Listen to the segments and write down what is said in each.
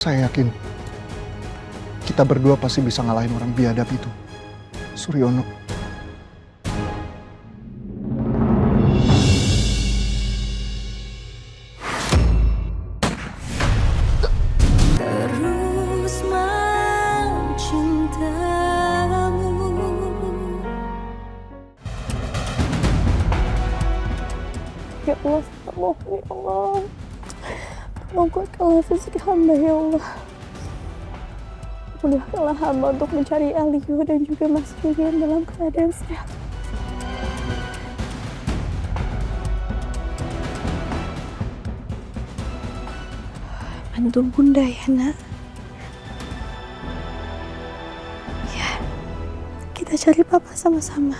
Saya yakin kita berdua pasti bisa ngalahin orang biadab itu, Suryono. Terus mencintamu. Ya Allah, mohon ya Allah. Tolong kuatkanlah rezeki hamba ya Allah. Mudahkanlah hamba untuk mencari Aliyu dan juga Mas Julian dalam keadaan sehat. Bantu Bunda ya nak. Ya, kita cari Papa sama-sama.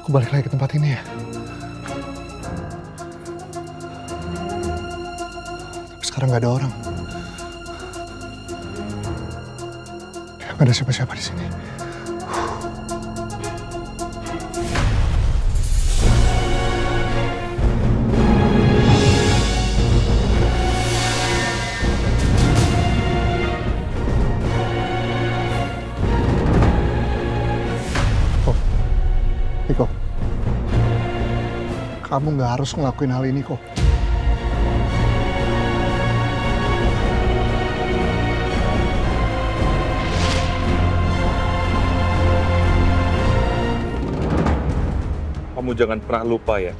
Aku balik lagi ke tempat ini ya. Tapi sekarang nggak ada orang. Nggak ada siapa-siapa di sini. Niko, kamu nggak harus ngelakuin hal ini kok. Kamu jangan pernah lupa ya,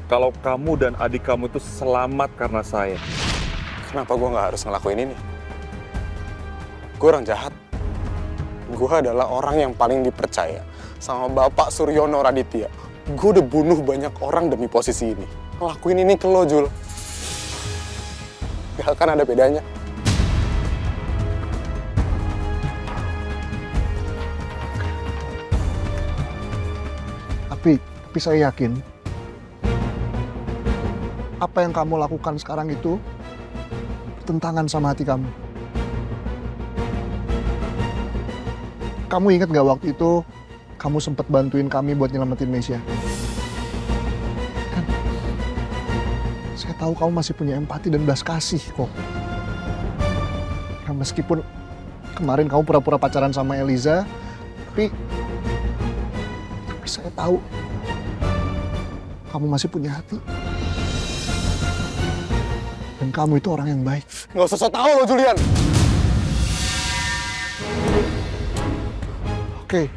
kalau kamu dan adik kamu itu selamat karena saya. Kenapa gue nggak harus ngelakuin ini? Gue orang jahat. Gue adalah orang yang paling dipercaya sama Bapak Suryono Raditya. Gue udah bunuh banyak orang demi posisi ini. Ngelakuin ini ke lo, Jul. Gak akan ada bedanya. Tapi saya yakin apa yang kamu lakukan sekarang itu tentangan sama hati kamu. Kamu ingat gak waktu itu kamu sempat bantuin kami buat nyelamatin Mesya? Kan, saya tahu kamu masih punya empati dan belas kasih kok. Ya, meskipun kemarin kamu pura-pura pacaran sama Eliza, tapi saya tahu kamu masih punya hati. Dan kamu itu orang yang baik. Gak usah so tau lo, Julian. Oke.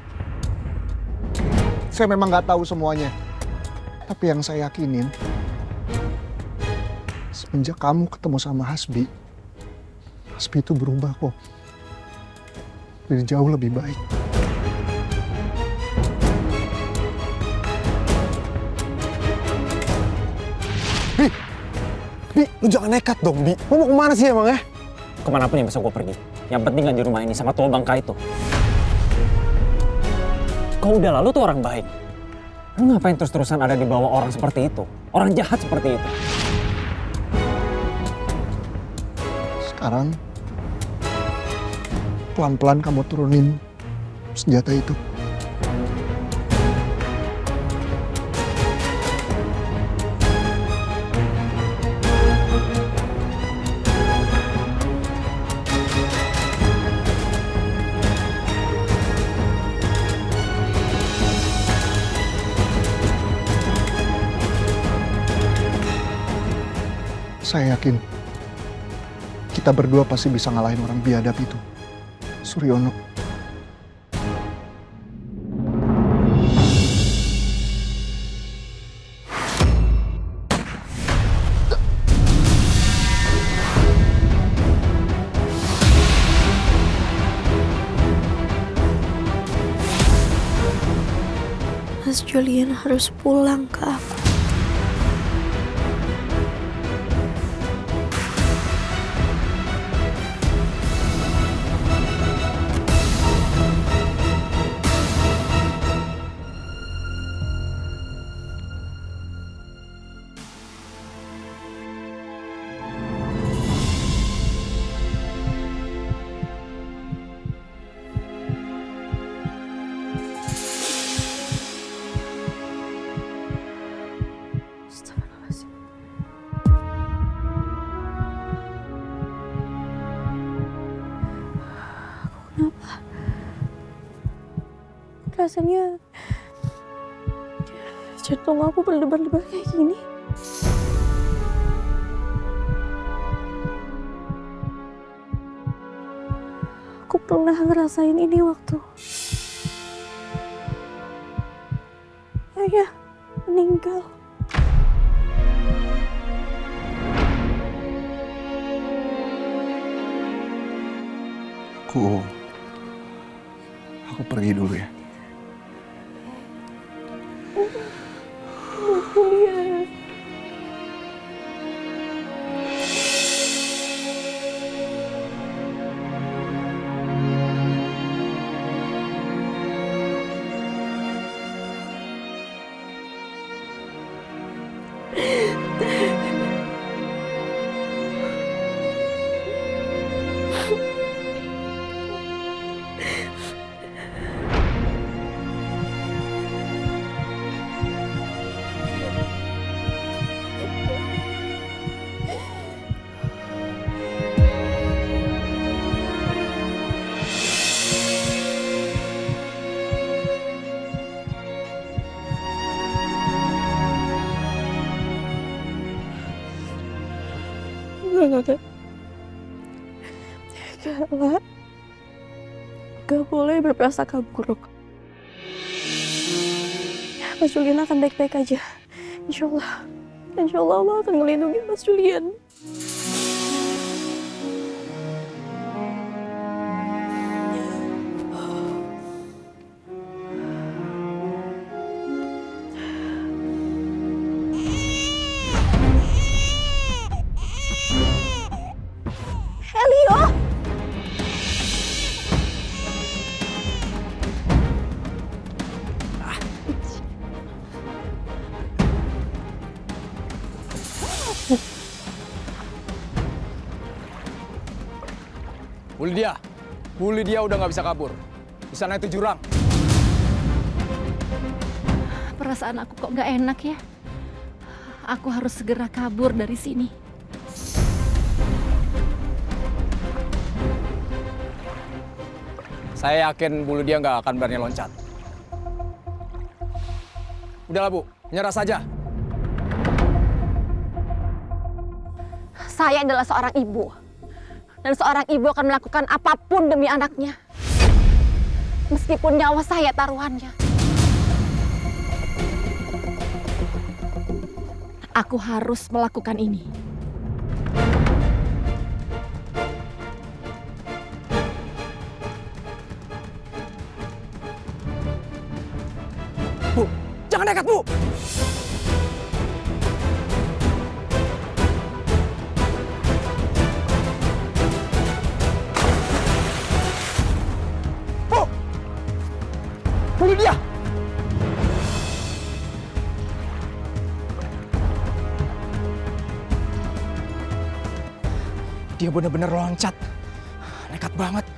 Saya memang nggak tahu semuanya. Tapi yang saya yakinin, semenjak kamu ketemu sama Hasbi itu berubah kok. Jadi jauh lebih baik. Bi, lu jangan nekat dong, Bi. Lu mau kemana sih emang ya? Kemanapun yang bisa gue pergi. Yang penting kan di rumah ini sama tua bangka itu. Kau udah lalu tuh orang baik. Lu ngapain terus-terusan ada di bawah orang seperti itu? Orang jahat seperti itu. Sekarang, pelan-pelan kamu turunin senjata itu. Saya yakin kita berdua pasti bisa ngalahin orang biadab itu, Suryono. Mas Julian harus pulang ke aku. kenapa. Rasanya jantung aku berdebar-debar kayak gini. Aku pernah ngerasain ini waktu ayah meninggal. Aku pergi dulu ya. Julian. Enggak. Kala, gak boleh berprasangka buruk. Mas Julian akan baik-baik aja. Insya Allah Allah akan melindungi Mas Julian. Helio! Bu Lydia udah nggak bisa kabur. Di sana itu jurang. Perasaan aku kok nggak enak ya. Aku harus segera kabur dari sini. Saya yakin Bu Lydia nggak akan berani loncat. Udahlah Bu, nyerah saja. Saya adalah seorang ibu. Dan seorang ibu akan melakukan apapun demi anaknya. Meskipun nyawa saya taruhannya. Aku harus melakukan ini. Bu, jangan nekat Bu! Bunuh dia! Dia benar-benar loncat. Nekat banget.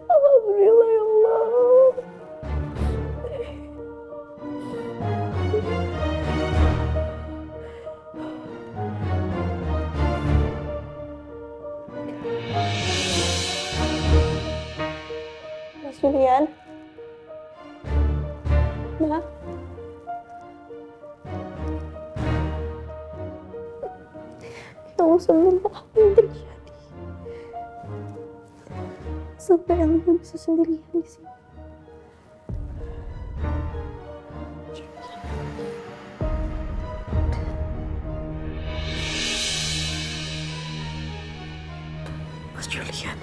Alhamdulillah ya Allah. Mas Julian. Ma. Tunggu sebelum apa yang terjadi. Sampai Elina bisa sendirian di sini. Mas Mas Julian.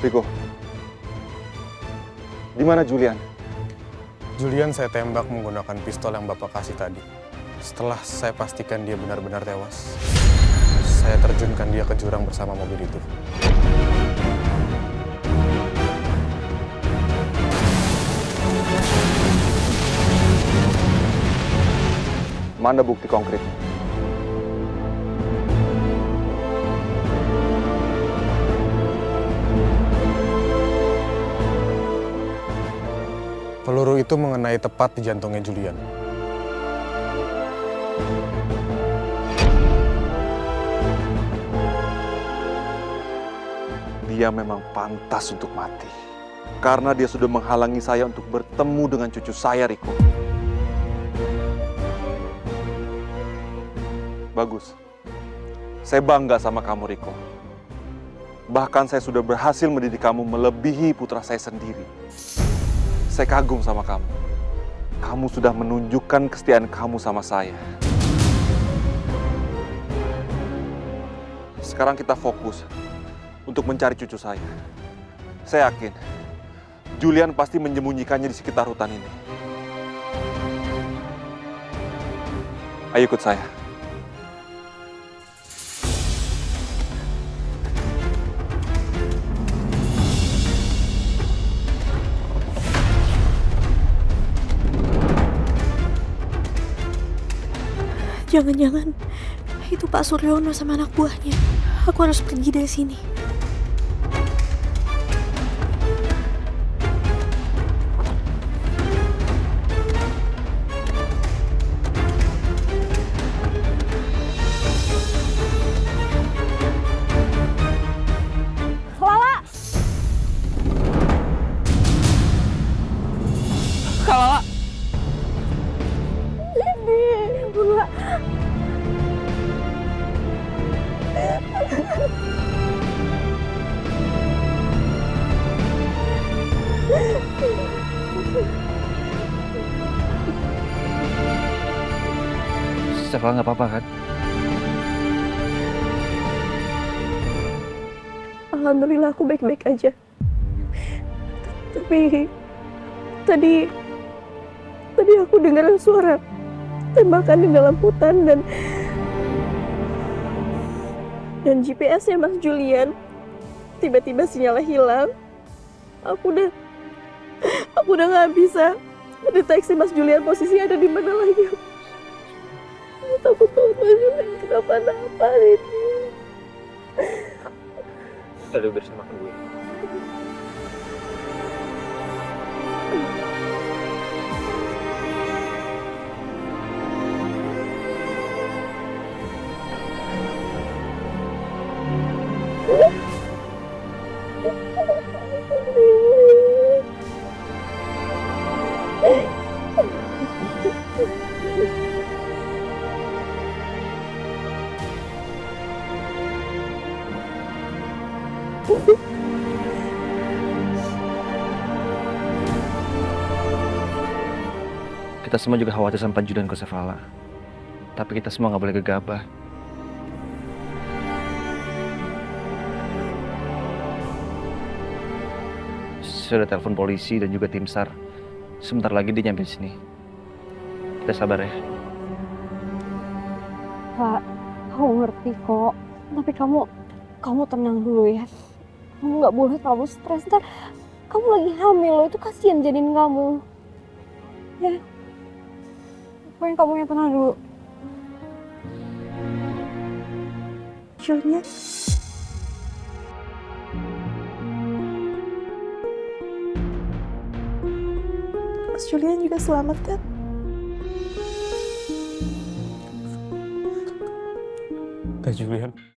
Riko, di mana Julian? Julian saya tembak menggunakan pistol yang Bapak kasih tadi. Setelah saya pastikan dia benar-benar tewas, saya terjunkan dia ke jurang bersama mobil itu. Mana bukti konkretnya? Peluru itu mengenai tepat di jantungnya Julian. Dia memang pantas untuk mati. Karena dia sudah menghalangi saya untuk bertemu dengan cucu saya, Riko. Bagus. Saya bangga sama kamu, Riko. Bahkan saya sudah berhasil mendidik kamu melebihi putra saya sendiri. Saya kagum sama kamu. Kamu sudah menunjukkan kesetiaan kamu sama saya. Sekarang kita fokus untuk mencari cucu saya. Saya yakin Julian pasti menyembunyikannya di sekitar hutan ini. Ayo ikut saya. Jangan-jangan itu Pak Suryono sama anak buahnya. Aku harus pergi dari sini. Lala! Kak Lala! Bunda. Setelah nggak apa-apa kan? Alhamdulillah aku baik-baik aja. Tapi tadi aku dengar suara tembakan di dalam hutan dan GPS-nya Mas Julian tiba-tiba sinyalnya hilang. Aku udah nggak bisa mendeteksi Mas Julian posisinya ada di mana lagi. Aku takut banget Mas Julian kenapa-napa ini. Udah beresin makan gue. Kita semua juga khawatir sama Panju dan Kosefala. Tapi kita semua nggak boleh gegabah. Saya udah telepon polisi dan juga tim SAR. Sebentar lagi dia nyampe sini. Kita sabar ya. Pak, kamu ngerti kok. Tapi kamu tenang dulu ya. Kamu nggak boleh terlalu stres. Ntar kamu lagi hamil loh. Itu kasihan jadiin kamu. Ya. Pokoknya kamu yang tenang dulu. Julian. Mas Julian juga selamat kan? Teh Julian.